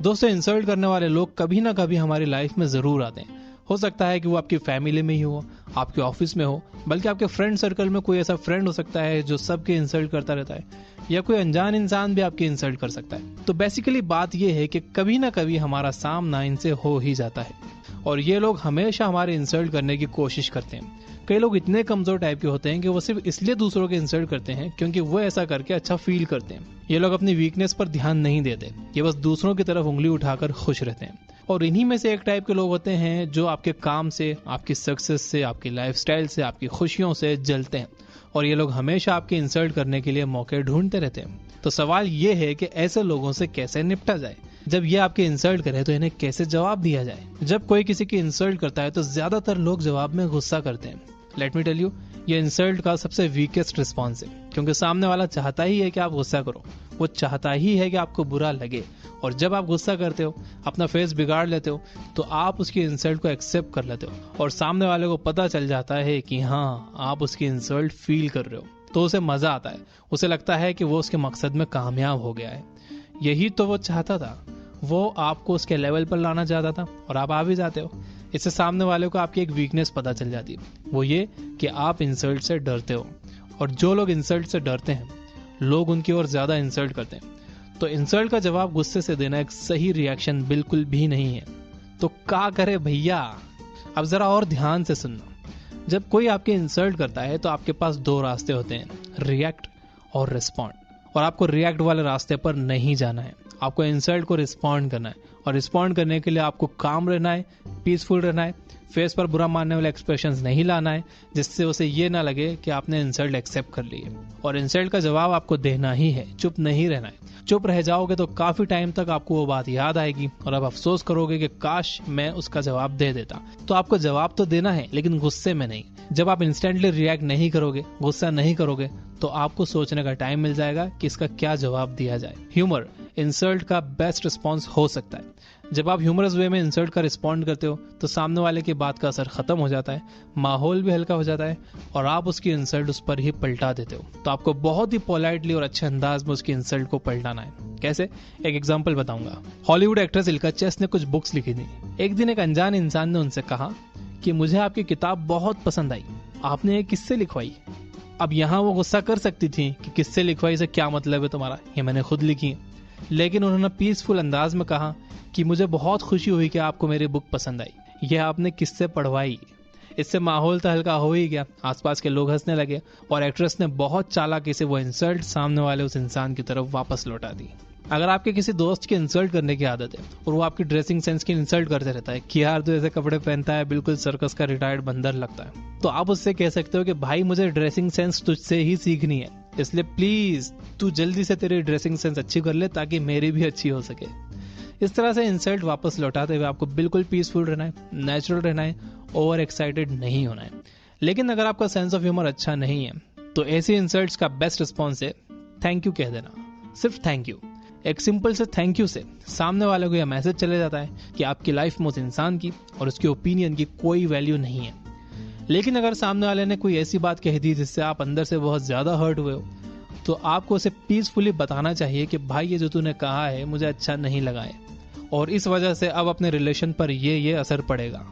दोस्तों, इंसल्ट करने वाले लोग कभी ना कभी हमारी लाइफ में जरूर आते हैं। हो सकता है कि वो आपकी फैमिली में ही हो, आपके ऑफिस में हो, बल्कि आपके फ्रेंड सर्कल में कोई ऐसा फ्रेंड हो सकता है जो सबके इंसल्ट करता रहता है, या कोई अनजान इंसान भी आपकी इंसल्ट कर सकता है। तो बेसिकली बात यह है कि कभी ना कभी हमारा सामना इनसे हो ही जाता है, और ये लोग हमेशा हमारे इंसल्ट करने की कोशिश करते हैं। कई लोग इतने कमजोर टाइप के होते हैं कि वो सिर्फ इसलिए दूसरों के इंसल्ट करते हैं क्योंकि वो ऐसा करके अच्छा फील करते हैं। ये लोग अपनी वीकनेस पर ध्यान नहीं देते, ये बस दूसरों की तरफ उंगली उठाकर खुश रहते हैं। और इन्हीं में से एक टाइप के लोग होते हैं जो आपके काम से, आपकी सक्सेस से, आपकी लाइफस्टाइल से, आपकी खुशियों से जलते हैं, और ये लोग हमेशा आपके इंसल्ट करने के लिए मौके ढूंढते रहते हैं। तो सवाल ये है कि ऐसे लोगों से कैसे निपटा जाए। जब ये आपके इंसल्ट करे तो इन्हें कैसे जवाब दिया जाए। जब कोई किसी की इंसल्ट करता है तो ज्यादातर लोग जवाब में गुस्सा करते हैं। लेट मी टेल यू, ये इंसल्ट का सबसे वीकेस्ट रिस्पॉन्स है, क्योंकि सामने वाला चाहता ही है कि आप गुस्सा करो, वो चाहता ही है कि आपको बुरा लगे। और जब आप गुस्सा करते हो, अपना फेस बिगाड़ लेते हो, तो आप उसकी इंसल्ट को एक्सेप्ट कर लेते हो, और सामने वाले को पता चल जाता है कि हाँ, आप उसकी इंसल्ट फील कर रहे हो, तो उसे मजा आता है। उसे लगता है कि वो उसके मकसद में कामयाब हो गया है। यही तो वो चाहता था, वो आपको उसके लेवल पर लाना चाहता था, और आप आ भी जाते हो। इससे सामने वाले को आपकी एक वीकनेस पता चल जाती है, वो ये कि आप इंसल्ट से डरते हो। और जो लोग इंसल्ट से डरते हैं, लोग उनकी ओर ज्यादा इंसल्ट करते हैं। तो इंसल्ट का जवाब गुस्से से देना एक सही रिएक्शन बिल्कुल भी नहीं है। तो क्या करे भैया? अब जरा और ध्यान से सुनना। जब कोई आपके इंसल्ट करता है तो आपके पास दो रास्ते होते हैं, रिएक्ट और रिस्पॉन्ड। और आपको रिएक्ट वाले रास्ते पर नहीं जाना है, आपको इंसल्ट को रिस्पॉन्ड करना है। और रिस्पॉन्ड करने के लिए आपको काम रहना है, पीसफुल रहना है, फेस पर बुरा मानने वाले एक्सप्रेशंस नहीं लाना है, जिससे उसे ये ना लगे कि आपने इंसल्ट एक्सेप्ट कर ली है। और इंसल्ट का जवाब आपको देना ही है, चुप नहीं रहना है। चुप रह जाओगे तो काफी टाइम तक आपको वो बात याद आएगी, और आप अफसोस करोगे कि काश मैं उसका जवाब दे देता। तो आपको जवाब तो देना है, लेकिन गुस्से में नहीं। जब आप इंस्टेंटली रिएक्ट नहीं करोगे, गुस्सा नहीं करोगे, तो आपको सोचने का टाइम मिल जाएगा कि इसका क्या जवाब दिया जाए। ह्यूमर इंसल्ट का बेस्ट रिस्पॉन्स हो सकता है। जब आप ह्यूमरस वे में इंसल्ट का रिस्पॉन्ड करते हो तो सामने वाले की बात का असर खत्म हो जाता है, माहौल भी हल्का हो जाता है, और आप उसकी इंसल्ट उस पर ही पलटा देते हो। तो आपको बहुत ही पोलाइटली और अच्छे अंदाज में उसकी इंसल्ट को पलटाना है। कैसे? एक एग्जांपल बताऊंगा। हॉलीवुड एक्ट्रेस इल्का चेस ने कुछ बुक्स लिखी थी। एक दिन एक अनजान इंसान ने उनसे कहा कि मुझे आपकी किताब बहुत पसंद आई, आपने ये किससे लिखवाई? अब यहाँ वो गुस्सा कर सकती थी कि किससे लिखवाई से क्या मतलब है तुम्हारा, ये मैंने खुद लिखी है। लेकिन उन्होंने पीसफुल अंदाज में कहा कि मुझे बहुत खुशी हुई कि आपको मेरी बुक पसंद आई, यह आपने किससे पढ़वाई? इससे माहौल तो हल्का हो ही गया, आसपास के लोग हंसने लगे, और एक्ट्रेस ने बहुत चालाकी से वो इंसल्ट सामने वाले उस इंसान की तरफ वापस लौटा दी। अगर आपके किसी दोस्त की इंसल्ट करने की आदत है और वो आपकी ड्रेसिंग सेंस की इंसल्ट करते रहता है कि यार तू ऐसे कपड़े पहनता है, बिल्कुल सर्कस का रिटायर्ड बंदर लगता है, तो आप उससे कह सकते हो कि भाई मुझे ड्रेसिंग सेंस तुझसे ही सीखनी है, इसलिए प्लीज तू जल्दी से तेरी ड्रेसिंग सेंस अच्छी कर ले ताकि मेरी भी अच्छी हो सके। इस तरह से इंसल्ट वापस लौटाते हुए आपको बिल्कुल पीसफुल रहना है, नेचुरल रहना है, ओवर एक्साइटेड नहीं होना है। लेकिन अगर आपका सेंस ऑफ ह्यूमर अच्छा नहीं है तो ऐसी इंसल्ट्स का बेस्ट रिस्पॉन्स है थैंक यू कह देना। सिर्फ थैंक यू। एक सिंपल से थैंक यू से सामने वाले को यह मैसेज चले जाता है कि आपकी लाइफ में उस इंसान की और उसके ओपिनियन की कोई वैल्यू नहीं है। लेकिन अगर सामने वाले ने कोई ऐसी बात कह दी जिससे आप अंदर से बहुत ज्यादा हर्ट हुए हो, तो आपको उसे पीसफुली बताना चाहिए कि भाई ये जो तूने कहा है मुझे अच्छा नहीं लगा है, और इस वजह से अब अपने रिलेशन पर ये असर पड़ेगा।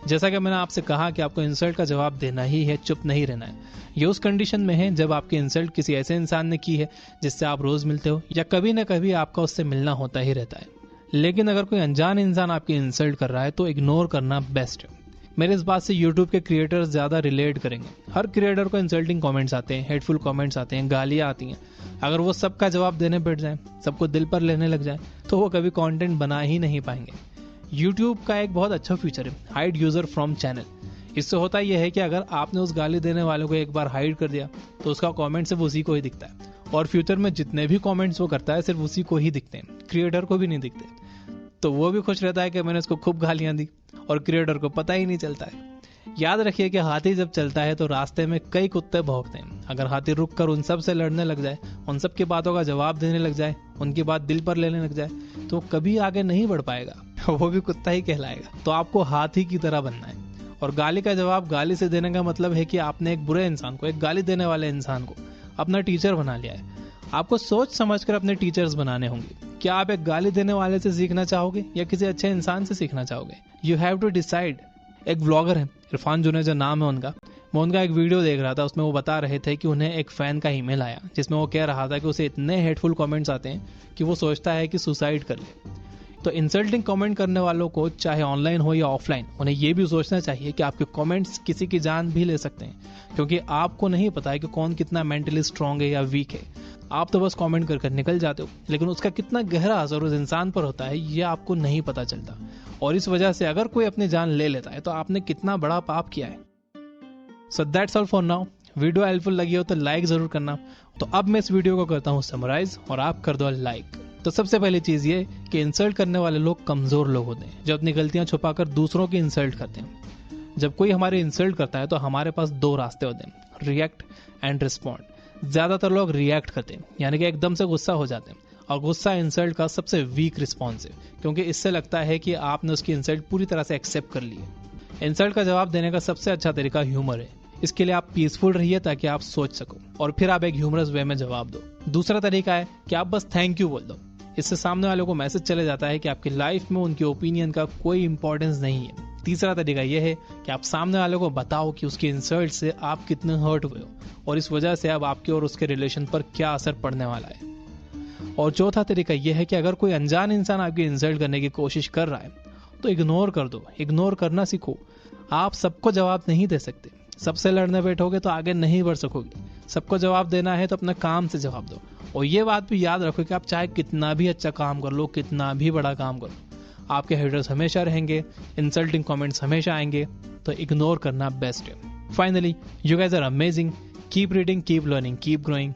जैसा कि मैंने आपसे कहा कि आपको इंसल्ट का जवाब देना ही है, चुप नहीं रहना है। ये उस कंडीशन में है जब आपकी इंसल्ट किसी ऐसे इंसान ने की है जिससे आप रोज मिलते हो, या कभी ना कभी आपका उससे मिलना होता ही रहता है। लेकिन अगर कोई अनजान इंसान आपकी इंसल्ट कर रहा है तो इग्नोर करना बेस्ट है। मेरे इस बात से यूट्यूब के क्रिएटर्स ज्यादा रिलेट करेंगे। हर क्रिएटर को इंसल्टिंग कमेंट्स आते हैं, हेटफुल कमेंट्स आते हैं, गालियां आती हैं। अगर वो सबका जवाब देने बैठ जाए, सबको दिल पर लेने लग जाए, तो वो कभी कंटेंट बना ही नहीं पाएंगे। यूट्यूब का एक बहुत अच्छा फीचर है हाइड यूजर फ्रॉम चैनल। इससे होता यह है कि अगर आपने उस गाली देने वाले को एक बार हाइड कर दिया तो उसका कमेंट सिर्फ उसी को ही दिखता है, और फ्यूचर में जितने भी कमेंट्स वो करता है सिर्फ उसी को ही दिखते हैं, क्रिएटर को भी नहीं दिखते। तो वो भी खुश रहता है कि मैंने उसको खूब गालियां दी, और क्रिएटर को पता ही नहीं चलता है। याद रखिए कि हाथी जब चलता है तो रास्ते में कई कुत्ते भौंकते हैं। अगर हाथी रुक कर उन सब से लड़ने लग जाए, उन सब की बातों का जवाब देने लग जाए, उनकी बात दिल पर लेने लग जाए, तो कभी आगे नहीं बढ़ पाएगा, वो भी कुत्ता ही कहलाएगा। तो आपको हाथी की तरह बनना है। और गाली का जवाब गाली से देने का मतलब है कि आपने एक बुरे इंसान को, एक गाली देने वाले इंसान को अपना टीचर बना लिया है। आपको सोच समझकर अपने टीचर्स बनाने होंगे क्या आप एक गाली देने वाले से सीखना चाहोगे या किसी अच्छे इंसान से सीखना चाहोगे? You have to decide. एक व्लॉगर है इरफान जुनेजा नाम है उनका, मैं उनका एक वीडियो देख रहा था, उसमें वो बता रहे थे कि उन्हें एक फ़ैन का ईमेल आया जिसमें वो कह रहा था कि उसे इतने हेटफुल कमेंट्स आते हैं कि वो सोचता है कि सुसाइड कर ले। तो इंसल्टिंग कमेंट करने वालों को चाहे ऑनलाइन हो या ऑफलाइन, उन्हें ये भी सोचना चाहिए कि आपके कमेंट्स किसी की जान भी ले सकते हैं, क्योंकि आपको नहीं पता है कि कौन कितना मेंटली स्ट्रांग है या वीक है। आप तो बस कमेंट कर निकल जाते हो, लेकिन उसका कितना गहरा असर उस इंसान पर होता है ये आपको नहीं पता चलता। और इस वजह से अगर कोई अपनी जान ले लेता है तो आपने कितना बड़ा पाप किया है। So that's all for now. Video helpful लगी हो तो लाइक जरूर करना। तो अब मैं इस वीडियो को करता हूँ समराइज और आप कर दो लाइक। तो सबसे पहली चीज ये कि इंसल्ट करने वाले लोग कमजोर लोग होते हैं जो अपनी गलतियां छुपाकर दूसरों की इंसल्ट करते हैं। जब कोई हमारी इंसल्ट करता है तो हमारे पास दो रास्ते होते हैं, रिएक्ट एंड रिस्पॉन्ड। ज्यादातर लोग रिएक्ट करते हैं, यानी कि एकदम से गुस्सा हो जाते हैं, और गुस्सा इंसल्ट का सबसे वीक रिस्पॉन्स है, क्योंकि इससे लगता है कि आपने उसकी इंसल्ट पूरी तरह से एक्सेप्ट कर ली है। इंसल्ट का जवाब देने का सबसे अच्छा तरीका ह्यूमर है। इसके लिए आप पीसफुल रहिए ताकि आप सोच सको, और फिर आप एक ह्यूमरस वे में जवाब दो। दूसरा तरीका है कि आप बस थैंक यू बोल दो। इससे सामने वाले को मैसेज चले जाता है कि आपकी लाइफ में उनके ओपिनियन का कोई इंपॉर्टेंस नहीं है। तीसरा तरीका यह है कि आप सामने वाले को बताओ कि उसकी इंसल्ट से आप कितने हर्ट हुए हो, और इस वजह से अब आपके और उसके रिलेशन पर क्या असर पड़ने वाला है। और चौथा तरीका यह है कि अगर कोई अनजान इंसान आपकी इंसल्ट करने की कोशिश कर रहा है तो इग्नोर कर दो। इग्नोर करना सीखो। आप सबको जवाब नहीं दे सकते, सबसे लड़ने बैठोगे तो आगे नहीं बढ़ सकोगे। सबको जवाब देना है तो अपने काम से जवाब दो। और ये बात भी याद रखो कि आप चाहे कितना भी अच्छा काम कर लो, कितना भी बड़ा काम करो, आपके हेटर्स हमेशा रहेंगे, इंसल्टिंग कमेंट्स हमेशा आएंगे, तो इग्नोर करना बेस्ट है। Finally, you guys are amazing. Keep reading, keep learning, keep growing.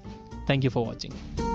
Thank you for watching.